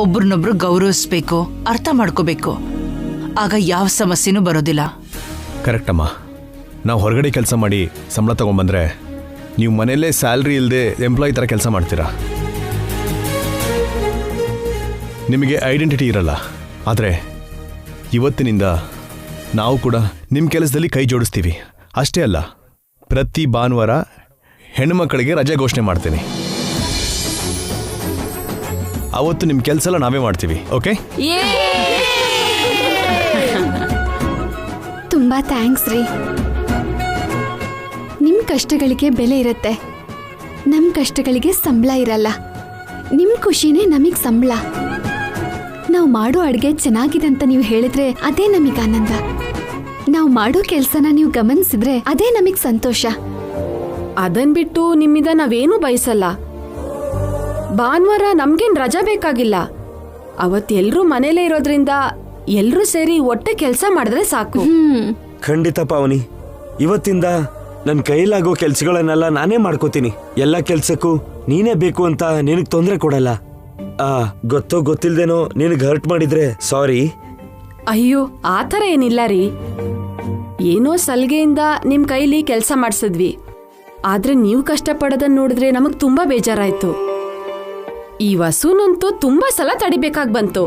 ಒಬ್ರನ್ನೊಬ್ರು ಗೌರವಿಸ್ಬೇಕು, ಅರ್ಥ ಮಾಡ್ಕೋಬೇಕು. ಆಗ ಯಾವ ಸಮಸ್ಯೆನೂ ಬರೋದಿಲ್ಲ. ಕರೆಕ್ಟ್ ಅಮ್ಮ. ನಾವು ಹೊರಗಡೆ ಕೆಲಸ ಮಾಡಿ ಸಂಬಳ ತಗೊಂಡ್ಬಂದ್ರೆ ನೀವು ಮನೆಯಲ್ಲೇ ಸ್ಯಾಲ್ರಿ ಇಲ್ಲದೆ ಎಂಪ್ಲಾಯಿ ಥರ ಕೆಲಸ ಮಾಡ್ತೀರಾ. ನಿಮಗೆ ಐಡೆಂಟಿಟಿ ಇರಲ್ಲ. ಆದರೆ ಇವತ್ತಿನಿಂದ ನಾವು ಕೂಡ ನಿಮ್ಮ ಕೆಲಸದಲ್ಲಿ ಕೈ ಜೋಡಿಸ್ತೀವಿ. ಅಷ್ಟೇ ಅಲ್ಲ, ಪ್ರತಿ ಭಾನುವಾರ ಹೆಣ್ಣುಮಕ್ಕಳಿಗೆ ರಜೆ ಘೋಷಣೆ ಮಾಡ್ತೀನಿ. ಅವತ್ತು ನಿಮ್ಮ ಕೆಲಸ ಎಲ್ಲ ನಾವೇ ಮಾಡ್ತೀವಿ. ಓಕೆ? ತುಂಬಾ ಥ್ಯಾಂಕ್ಸ್ ರೀ. ನಿಮ್ಮ ಕಷ್ಟಗಳಿಗೆ ಬೆಲೆ ಇರುತ್ತೆ, ನಮ್ಮ ಕಷ್ಟಗಳಿಗೆ ಸಂಬಳ ಇರಲ್ಲ. ನಿಮ್ಮ ಖುಷಿನೇ ನಮಗೆ ಸಂಬಳ. ನಾವು ಮಾಡೋ ಅಡುಗೆ ಚೆನ್ನಾಗಿದೆ ಅಂತ ನೀವು ಹೇಳಿದ್ರೆ ಅದೇ ನಮಗೆ ಆನಂದ. ನಾವು ಮಾಡೋ ಕೆಲಸನ ನೀವು ಗಮನಿಸಿದ್ರೆ ಅದೇ ನಮಗೆ ಸಂತೋಷ. ಅದನ್ ಬಿಟ್ಟು ನಿಮ್ಮಿಂದ ನಾವೇನು ಬಯಸಲ್ಲ. ಭಾನುವಾರ ನಮ್ಗೇನ್ ರಜಾ ಬೇಕಾಗಿಲ್ಲ. ಅವತ್ತೆಲ್ರೂ ಮನೇಲೇ ಇರೋದ್ರಿಂದ ಎಲ್ರೂ ಸೇರಿ ಒಟ್ಟೆ ಕೆಲಸ ಮಾಡಿದ್ರೆ ಸಾಕು. ಖಂಡಿತ ಪಾವನಿ, ಇವತ್ತಿಂದ ನನ್ನ ಕೈಲಾಗೋ ಕೆಲ್ಸಗಳನ್ನೆಲ್ಲ ನಾನೇ ಮಾಡ್ಕೋತೀನಿ. ಎಲ್ಲ ಕೆಲ್ಸಕ್ಕೂ ನೀನೇ ಬೇಕು ಅಂತ ನಿನಗ್ ತೊಂದರೆ ಕೊಡಲ್ಲ. ಗೊತ್ತೋ ಗೊತ್ತಿಲ್ದೇನೋ ನಿನಗ್ ಹರ್ಟ್ ಮಾಡಿದ್ರೆ ಸಾರಿ. ಅಯ್ಯೋ, ಆತರ ಏನಿಲ್ಲ ರೀ. ಏನೋ ಸಲ್ಗೆಯಿಂದ ನಿಮ್ ಕೈಲಿ ಕೆಲಸ ಮಾಡ್ಸಿದ್ವಿ. ಆದ್ರೆ ನೀವು ಕಷ್ಟಪಡೋದನ್ನ ನೋಡಿದ್ರೆ ನಮಗ್ ತುಂಬಾ ಬೇಜಾರಾಯ್ತು. ಈ ವಸೂನಂತೂ ತುಂಬಾ ಸಲ ತಡಿಬೇಕಾಗ್ ಬಂತು.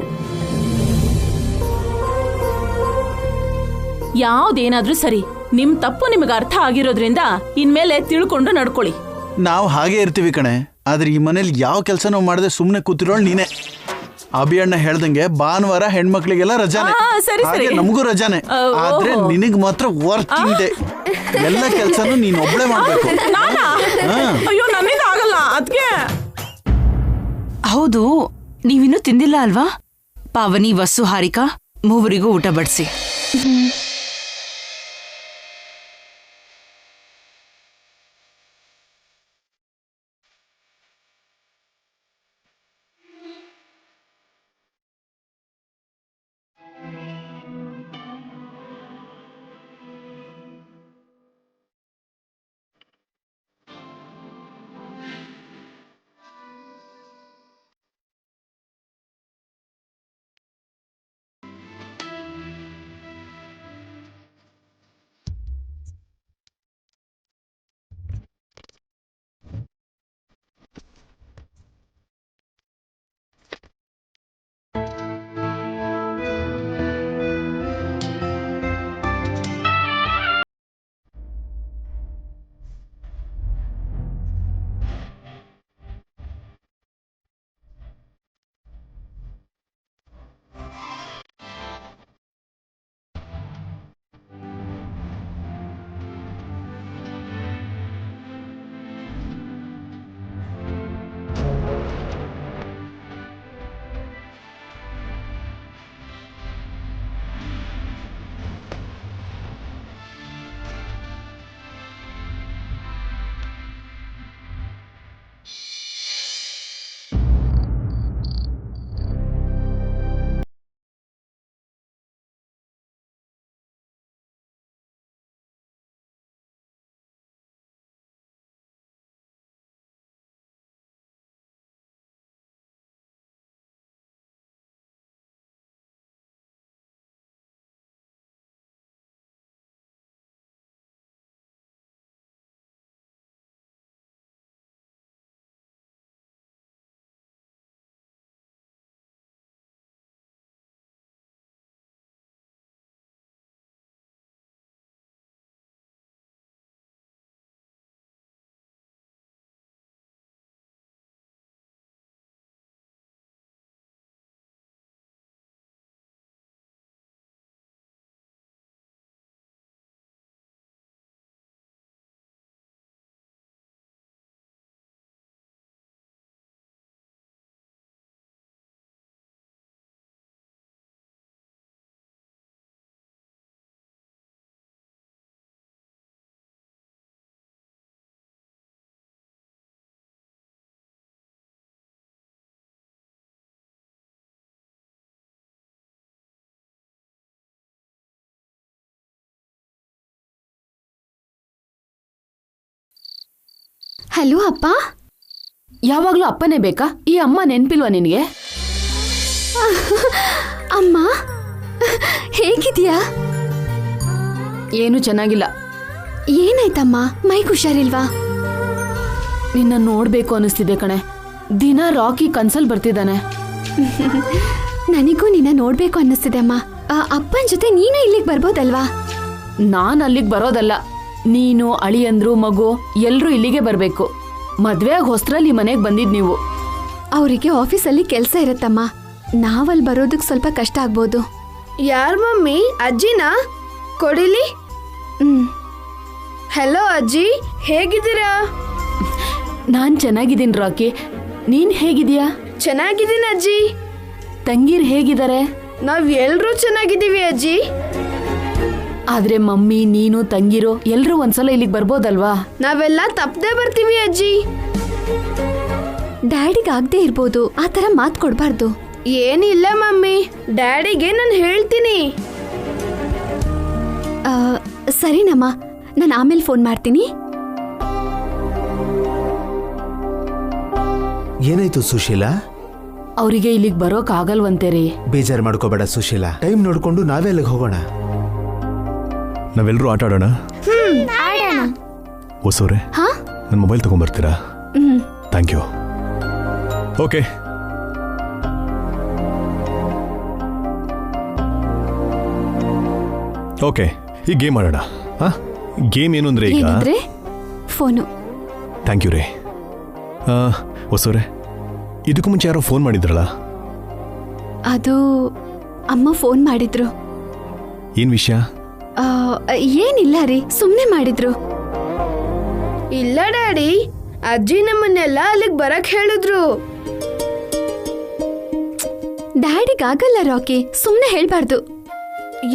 ಯಾವ್ದೇನಾದ್ರೂ ಸರಿ, ನಿಮ್ ತಪ್ಪು ನಿಮಗೆ ಅರ್ಥ ಆಗಿರೋದ್ರಿಂದ ಇನ್ಮೇಲೆ ತಿಳ್ಕೊಂಡು ನಡ್ಕೊಳ್ಳಿ. ನಾವು ಹಾಗೆ ಇರ್ತೀವಿ ಕಣೆ. ಆದ್ರೆ ಈ ಮನೇಲಿ ಯಾವ ಕೆಲಸನೂ ಮಾಡದೆ ಸುಮ್ನೆ ಕೂತಿರೋಳು ನೀನೆ. ಅಭಿಯಣ್ಣ ಹೇಳ್ದಂಗೆ ಭಾನುವಾರ ಹೆಣ್ಮಕ್ಳಿಗೆಲ್ಲ ರಜಾನೆ, ಹಾಗೆ ನಮಗೂ ರಜಾನೆ. ಆದ್ರೆ ನಿನಗ್ ಮಾತ್ರ ವರ್ಕಿಂಗ್ ಡೇ. ಎಲ್ಲ ಕೆಲಸನೂ ನೀನ್ ಒಬ್ಳೆ ಮಾಡ್ಬೇಕು. ಅಯ್ಯೋ, ನಮಗಾಗಲ್ಲ ಅದ್ಕೆ. ಹೌದು, ನೀವಿನ್ನೂ ತಿಂದಿಲ್ಲ ಅಲ್ವಾ? ಪಾವನಿ, ವಸು, ಹಾರಿಕಾ ಮೂವರಿಗೂ ಊಟ ಬಡಿಸಿ. ಹಲೋ ಅಪ್ಪ. ಯಾವಾಗ್ಲೂ ಅಪ್ಪನೇ ಬೇಕಾ? ಈ ಅಮ್ಮ ನೆನ್ಪಿಲ್ವಾ ನಿನ್ಗೆ? ಅಮ್ಮ ಹೇಗಿದ್ಯಾ? ಏನು ಚೆನ್ನಾಗಿಲ್ಲ. ಏನಾಯ್ತಮ್ಮ? ಮೈಗೆ ಹುಷಾರಿಲ್ವಾ? ನಿನ್ನ ನೋಡ್ಬೇಕು ಅನಿಸ್ತಿದೆ ಕಣೆ. ದಿನ ರಾಕಿ ಕನ್ಸಲ್ ಬರ್ತಿದ್ದಾನೆ. ನನಗೂ ನಿನ್ನ ನೋಡ್ಬೇಕು ಅನ್ನಿಸ್ತಿದೆ ಅಮ್ಮ. ಅಪ್ಪನ ಜೊತೆ ನೀನು ಇಲ್ಲಿಗೆ ಬರ್ಬೋದಲ್ವಾ? ನಾನ್ ಅಲ್ಲಿಗೆ ಬರೋದಲ್ಲ, ನೀನು ಅಳಿಯಂದ್ರು ಮಗು ಎಲ್ರೂ ಇಲ್ಲಿಗೆ ಬರ್ಬೇಕು. ಮದ್ವೆ ಆಗಿ ಹೊಸ್ತ್ರಲ್ಲಿ ಮನೆಗೆ ಬಂದಿದ್ ನೀವು. ಅವರಿಗೆ ಆಫೀಸಲ್ಲಿ ಕೆಲಸ ಇರತ್ತಮ್ಮ, ನಾವಲ್ಲಿ ಬರೋದಕ್ಕೆ ಸ್ವಲ್ಪ ಕಷ್ಟ ಆಗ್ಬೋದು. ಯಾರ್ ಮಮ್ಮಿ? ಅಜ್ಜಿನಾ? ಕೊಡಿಲಿ. ಹೆಲೋ ಅಜ್ಜಿ, ಹೇಗಿದ್ದೀರಾ? ನಾನ್ ಚೆನ್ನಾಗಿದ್ದೀನಿ ರಾಕಿ, ನೀನ್ ಹೇಗಿದೀಯಾ? ಚೆನ್ನಾಗಿದ್ದೀನಿ ಅಜ್ಜಿ. ತಂಗೀರ್ ಹೇಗಿದ್ದಾರೆ? ನಾವ್ ಎಲ್ರೂ ಚೆನ್ನಾಗಿದ್ದೀವಿ ಅಜ್ಜಿ. ಆದ್ರೆ ಮಮ್ಮಿ, ನೀನು, ತಂಗಿರು ಎಲ್ರೂ ಒಂದ್ಸಲ ಇಲ್ಲಿಗೆ ಬರ್ಬೋದಲ್ವಾ? ನಾವೆಲ್ಲ ತಪ್ಪದೆ ಬರ್ತೀವಿ ಅಜ್ಜಿ. ಡ್ಯಾಡಿಗಾಗದೆ ಇರ್ಬೋದು, ಆ ಥರ ಮಾತು ಕೊಡಬಾರ್ದು. ಏನಿಲ್ಲ ಮಮ್ಮಿ, ಡ್ಯಾಡಿಗೆ ನಾನು ಹೇಳ್ತೀನಿ. ಸರಿನಮ್ಮ, ನಾನು ಆಮೇಲೆ ಫೋನ್ ಮಾಡ್ತೀನಿ. ಏನಾಯ್ತು ಸುಶೀಲಾ? ಅವರಿಗೆ ಇಲ್ಲಿಗೆ ಬರೋಕ್ ಆಗಲ್ವಂತೆ ರೀ. ಬೇಜಾರು ಮಾಡ್ಕೋಬೇಡ ಸುಶೀಲಾ, ಟೈಮ್ ನೋಡ್ಕೊಂಡು ನಾವೇ ಅಲ್ಲಿಗೆ ಹೋಗೋಣ. ನಾವೆಲ್ಲರೂ ಆಟ ಆಡೋಣ. ಹೊಸವ್ರೆ, ನನ್ನ ಮೊಬೈಲ್ ತಗೊಂಡ್ಬರ್ತೀರಾ? Thank you. ಓಕೆ. ಓಕೆ, ಈ ಗೇಮ್ ಆಡೋಣ. ಗೇಮ್ ಏನು ಅಂದ್ರೆ ಈಗ ಫೋನು. ಥ್ಯಾಂಕ್ ಯು ರೇ. ಹೊಸವ್ರೆ, ಇದಕ್ಕೂ ಮುಂಚೆ ಯಾರೋ ಫೋನ್ ಮಾಡಿದ್ರಲ್ಲ? ಅದು ಅಮ್ಮ ಫೋನ್ ಮಾಡಿದ್ರು. ಏನ್ ವಿಷಯ? ಏನಿಲ್ಲ ರೀ, ಸುಮ್ಮನೆ ಮಾಡಿದ್ರು. ಇಲ್ಲ ಡ್ಯಾಡಿ, ಅಜ್ಜಿ ನಮ್ಮನ್ನೆಲ್ಲ ಅಲ್ಲಿಗೆ ಬರಕ್ ಹೇಳಿದ್ರು. ಡ್ಯಾಡಿಗಾಗಲ್ಲ ರಾಕಿ, ಸುಮ್ಮನೆ ಹೇಳ್ಬಾರ್ದು.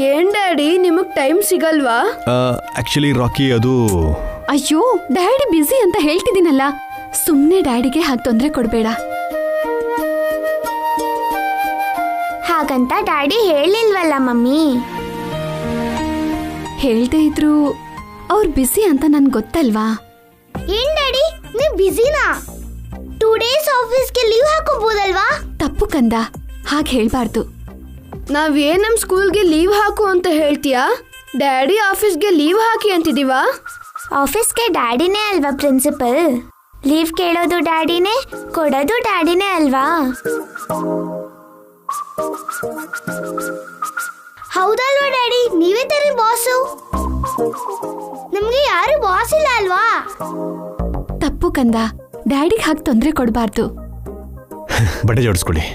ಏನ್ ಡ್ಯಾಡಿ, ನಿಮಗ್ ಟೈಮ್ ಸಿಗಲ್ವಾ? ಆಕ್ಚುಲಿ ರಾಕಿ, ಅದು ಅಯ್ಯೋ, ಡ್ಯಾಡಿ ಬ್ಯುಸಿ ಅಂತ ಹೇಳ್ತಿದ್ದೀನಲ್ಲ, ಸುಮ್ಮನೆ ಡ್ಯಾಡಿಗೆ ಹಾಗೆ ತೊಂದರೆ ಕೊಡಬೇಡ. ಹಾಗಂತ ಡ್ಯಾಡಿ ಹೇಳಿಲ್ವಲ್ಲ ಮಮ್ಮಿ. ಹೇಳ್ದೇ ಇದ್ರು ಅವ್ರು ಬ್ಯುಸಿ ಅಂತ ನನ್ಗೆ ಗೊತ್ತಲ್ವಾ? ಏನ್ ಡ್ಯಾಡಿ, ನೀವ್ ಬ್ಯುಸಿನಾ? 2 days ಆಫೀಸ್ಗೆ ಲೀವ್ ಹಾಕೋಬಹುದಲ್ವಾ? ತಪ್ಪು ಕಂದ, ಹಾಗೆ ಹೇಳ್ಬಾರ್ದು. ನಾವೇನ್ ನಮ್ ಸ್ಕೂಲ್ಗೆ ಲೀವ್ ಹಾಕು ಅಂತ ಹೇಳ್ತೀಯಾ? ಡ್ಯಾಡಿ ಆಫೀಸ್ಗೆ ಲೀವ್ ಹಾಕಿ ಅಂತಿದೀವಾ? ಆಫೀಸ್ಗೆ ಡ್ಯಾಡಿನೇ ಅಲ್ವಾ ಪ್ರಿನ್ಸಿಪಲ್? ಲೀವ್ ಕೇಳೋದು ಡ್ಯಾಡಿನೇ, ಕೊಡೋದು ಡ್ಯಾಡಿನೇ ಅಲ್ವಾ? ಹೌದಲ್ವಾ ಡ್ಯಾಡಿ? ನೀವೇ ತಾನೇ ಬಾಸು. ನಮ್ಗೆ ಯಾರು ಬಾಸ್ ಇಲ್ಲ ಅಲ್ವಾ? ತಪ್ಪು ಕಂದ, ಡ್ಯಾಡಿಗೆ ಹಾಗೆ ತೊಂದರೆ ಕೊಡಬಾರ್ದು. ಬಟ್ಟೆ ಜೋಡಿಸ್ಕೊಳ್ಳಿ.